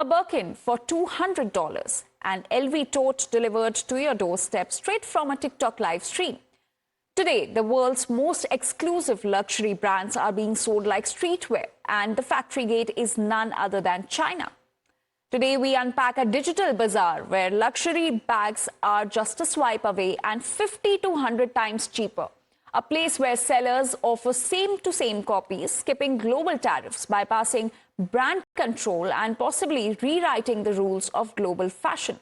A Birkin for $200, an LV tote delivered to your doorstep straight from a TikTok live stream. Today, the world's most exclusive luxury brands are being sold like streetwear, and the factory gate is none other than China. Today, we unpack a digital bazaar where luxury bags are just a swipe away and 50 to 100 times cheaper. A place where sellers offer same-to-same copies, skipping global tariffs, bypassing brand control and possibly rewriting the rules of global fashion.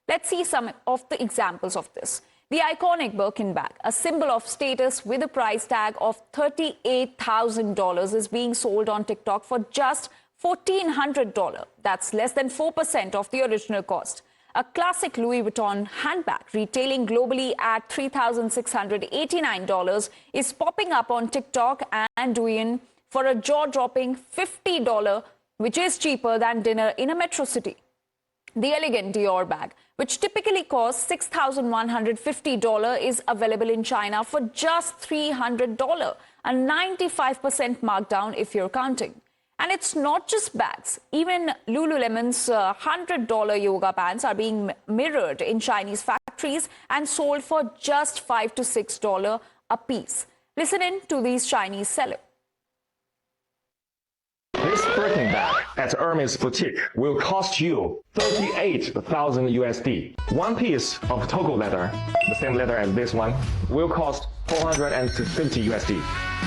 Let's see some of the examples of this. The iconic Birkin bag, a symbol of status with a price tag of $38,000, is being sold on TikTok for just $1,400. That's less than 4% of the original cost. A classic Louis Vuitton handbag, retailing globally at $3,689, is popping up on TikTok and Douyin for a jaw-dropping $50, which is cheaper than dinner in a metro city. The elegant Dior bag, which typically costs $6,150, is available in China for just $300, a 95% markdown if you're counting. And it's not just bags. Even Lululemon's $100 yoga pants are being mirrored in Chinese factories and sold for just $5 to $6 a piece. Listen in to these Chinese sellers. This Birkin bag at Hermes boutique will cost you 38,000 USD. One piece of Togo leather, the same leather as this one, will cost 450 USD.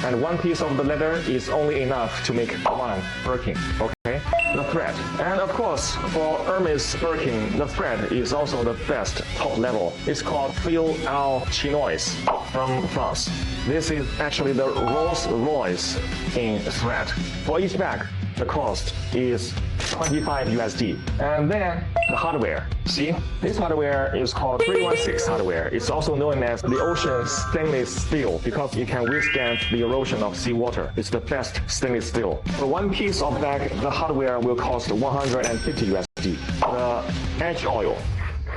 And one piece of the leather is only enough to make one Birkin, okay? The thread. And of course, for Hermes Birkin, the thread is also the best top level. It's called Fil Al Chinois from France. This is actually the Rolls Royce in thread. For each bag, the cost is 25 USD. And then the hardware. See, this hardware is called 316 hardware. It's also known as the ocean stainless steel because it can withstand the erosion of seawater. It's the best stainless steel. For one piece of bag, the hardware will cost 150 USD. The edge oil.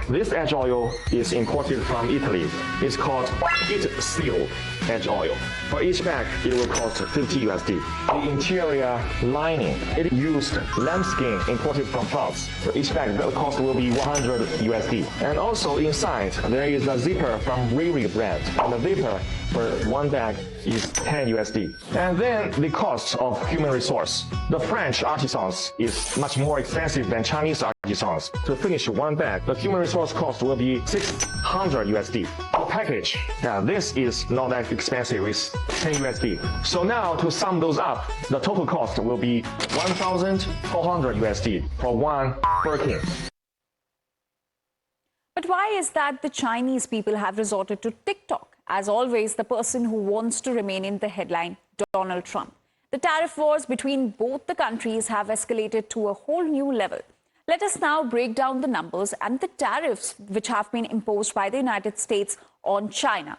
This edge oil is imported from Italy. It's called heat sealed edge oil. For each bag, it will cost 50 USD. The interior lining, it used lambskin imported from France. For each bag, the cost will be 100 USD. And also inside, there is a zipper from Riri brand. And the zipper for one bag is 10 USD. And then the cost of human resource. The French artisans is much more expensive than Chinese artisans. To finish one bag, the human resource cost will be 600 USD. The package, now this is not that expensive, it's 10 USD. So now to sum those up, the total cost will be 1,400 USD for one Birkin. But why is that the Chinese people have resorted to TikTok? As always, the person who wants to remain in the headline, Donald Trump. The tariff wars between both the countries have escalated to a whole new level. Let us now break down the numbers and the tariffs which have been imposed by the United States on China.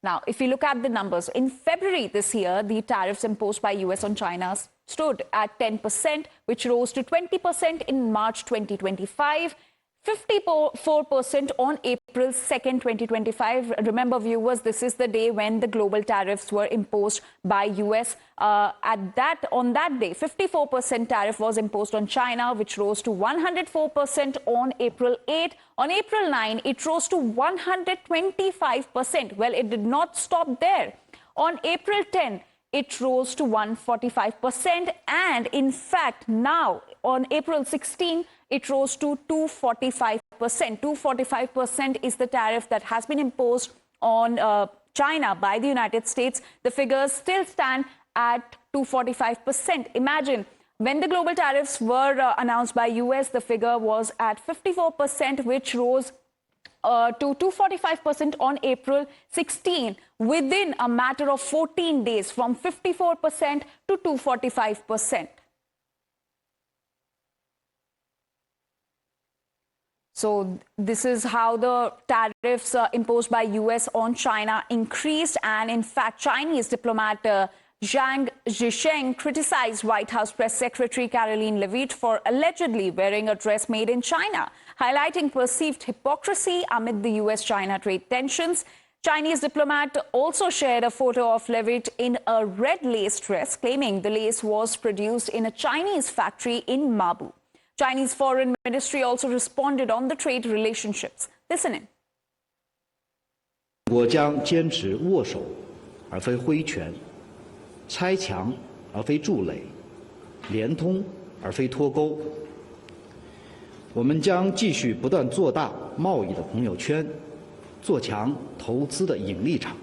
Now, if you look at the numbers, in February this year, the tariffs imposed by US on China stood at 10%, which rose to 20% in March 2025. 54% on April 2nd, 2025. Remember, viewers, this is the day when the global tariffs were imposed by US. On that day, 54% tariff was imposed on China, which rose to 104% on April 8. On April 9, it rose to 125%. Well, it did not stop there. On April 10, it rose to 145%. And in fact, now on April 16, it rose to 245%. 245% is the tariff that has been imposed on China by the United States. The figures still stand at 245%. Imagine, when the global tariffs were announced by US, the figure was at 54%, which rose to 245% on April 16, within a matter of 14 days, from 54% to 245%. So this is how the tariffs imposed by US on China increased. And in fact, Chinese diplomat Zhang Zhisheng criticized White House Press Secretary Caroline Leavitt for allegedly wearing a dress made in China, highlighting perceived hypocrisy amid the US-China trade tensions. Chinese diplomat also shared a photo of Leavitt in a red lace dress, claiming the lace was produced in a Chinese factory in Mabu. Chinese Foreign Ministry also responded on the trade relationships. Listen in. 我将坚持握手而非挥拳，拆墙而非筑垒，连通而非脱钩。我们将继续不断做大贸易的朋友圈，做强投资的引力场，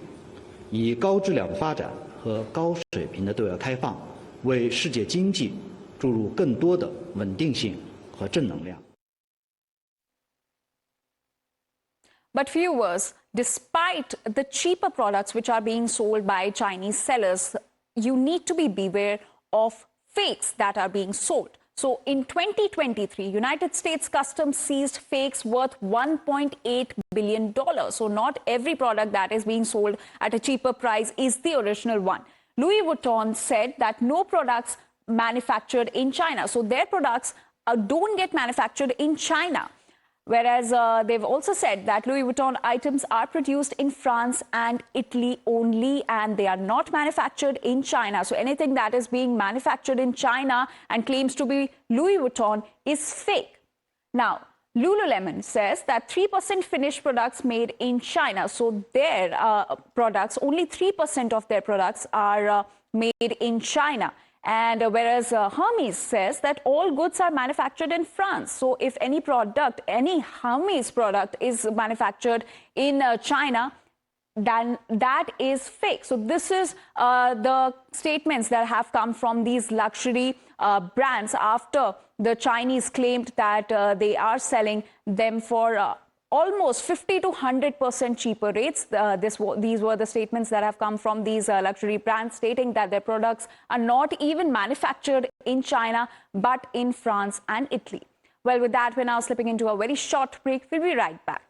以高质量的发展和高水平的对外开放，为世界经济注入更多的稳定性和正能量。 But viewers, despite the cheaper products which are being sold by Chinese sellers, you need to be beware of fakes that are being sold. So in 2023, United States Customs seized fakes worth $1.8 billion. So not every product that is being sold at a cheaper price is the original one. Louis Vuitton said that no products manufactured in China. So their products don't get manufactured in China. Whereas they've also said that Louis Vuitton items are produced in France and Italy only, and they are not manufactured in China. So anything that is being manufactured in China and claims to be Louis Vuitton is fake. Now, Lululemon says that 3% finished products made in China. So their products, only 3% of their products are made in China. And whereas Hermes says that all goods are manufactured in France. So if any product, any Hermes product is manufactured in China, then that is fake. So this is the statements that have come from these luxury brands after the Chinese claimed that they are selling them for almost 50 to 100% cheaper rates. These were the statements that have come from these luxury brands, stating that their products are not even manufactured in China, but in France and Italy. Well, with that, we're now slipping into a very short break. We'll be right back.